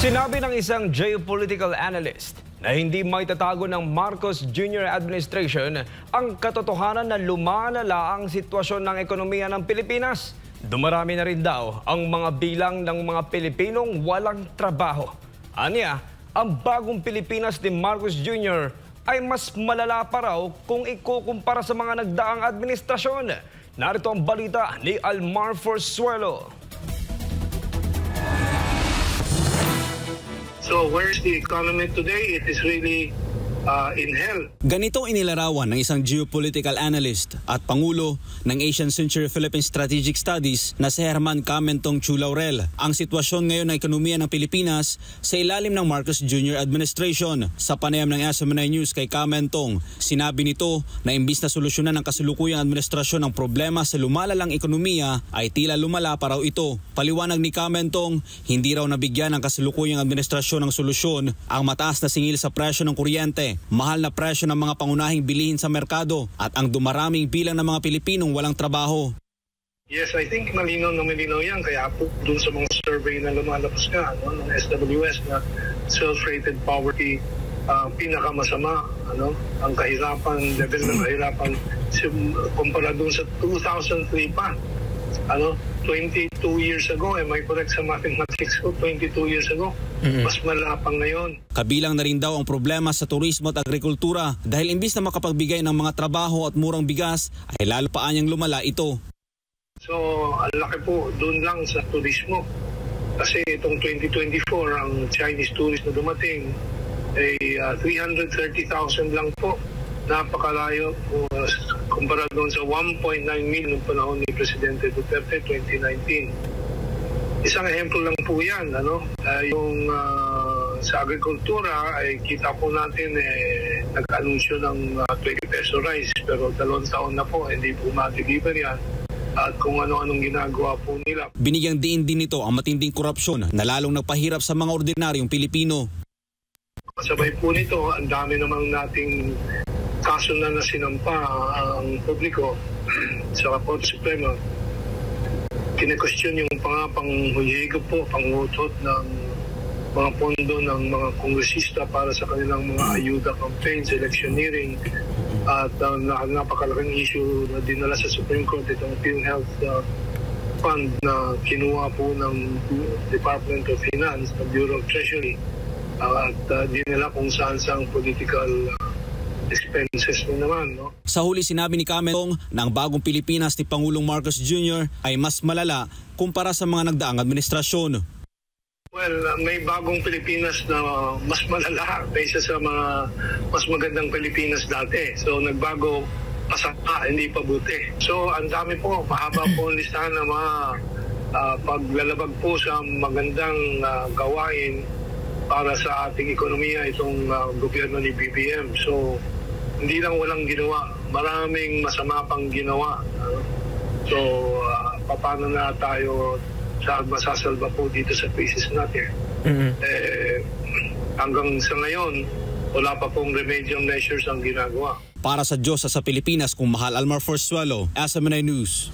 Sinabi ng isang geopolitical analyst na hindi maitatago ng Marcos Jr. administration ang katotohanan na lumalala ang sitwasyon ng ekonomiya ng Pilipinas. Dumarami na rin daw ang mga bilang ng mga Pilipinong walang trabaho. Aniya, ang bagong Pilipinas ni Marcos Jr. ay mas malala pa raw kung ikukumpara sa mga nagdaang administrasyon. Narito ang balita ni Almar Forzuelo. So where's the economy today? It is really in hell. Ganito inilarawan ng isang geopolitical analyst at Pangulo ng Asian Century Philippine Strategic Studies na si Herman Camentong Chu Laurel ang sitwasyon ngayon ng ekonomiya ng Pilipinas sa ilalim ng Marcos Jr. administration. Sa panayam ng SMNI News kay Camentong, sinabi nito na imbis na solusyonan ng kasalukuyang administrasyon ang problema sa lumalalang ekonomiya ay tila lumala pa raw ito. Paliwanag ni Camentong, hindi raw nabigyan ng kasalukuyang administrasyon ng solusyon ang mataas na singil sa presyo ng kuryente, mahal na presyo ng mga pangunahing bilihin sa merkado at ang dumaraming bilang ng mga Pilipinong walang trabaho. Yes, I think malinaw na malinaw yan. Kaya po dun sa mga survey na lumalabas nga ng SWS na self-rated poverty, pinakamasama, ang kahirapan, level ng kahirapan kumpara dun sa 2003 pa. 22 years ago, am I correct sa mathematics ko? 22 years ago, mas malapang ngayon. Kabilang na rin daw ang problema sa turismo at agrikultura dahil imbis na makapagbigay ng mga trabaho at murang bigas ay lalo pa anyang lumala ito. So, ang laki po doon lang sa turismo. Kasi itong 2024, ang Chinese tourist na dumating ay 330,000 lang po. Napakalayo kumpara doon sa 1.9 million noong panahon ni Presidente Duterte 2019. Isang ehemplo lang po yan. Yung sa agrikultura ay kita po natin nag-anunsyo ng 20 peso rice pero 2 taon na po hindi po ma-deliver yan at kung ano-anong ginagawa po nila. Binigyang diin din nito ang matinding korupsyon na lalong nagpahirap sa mga ordinaryong Pilipino. Kasabay po nito, ang dami namang nating kaso na nasinampa ang publiko sa Korte Suprema. Kine-question yung panghuyigop po, pangutot ng mga pondo ng mga kongresista para sa kanilang mga ayuda campaigns, electioneering, at napakalaking issue na dinala sa Supreme Court itong PhilHealth Fund na kinuha po ng Department of Finance, ng Bureau of Treasury, at dinala kung saan-saang political expenses mo naman, Sa huli sinabi ni Camentong na ang bagong Pilipinas ni Pangulong Marcos Jr. ay mas malala kumpara sa mga nagdaang administrasyon. Well, may bagong Pilipinas na mas malala kaysa sa mga mas magandang Pilipinas dati. So nagbago pasaka, hindi pa buti. So ang dami po, mahaba po ang listahan ng mga paglalabag po sa magandang gawain para sa ating ekonomiya itong gobyerno ni BBM. So hindi lang walang ginawa, maraming masama pang ginawa. So, paano na tayo masasalba po dito sa crisis natin? Hanggang sa ngayon, wala pa pong remedial measures ang ginagawa. Para sa Diyos sa Pilipinas, kung mahal Almar Forzuelo, SMNI News.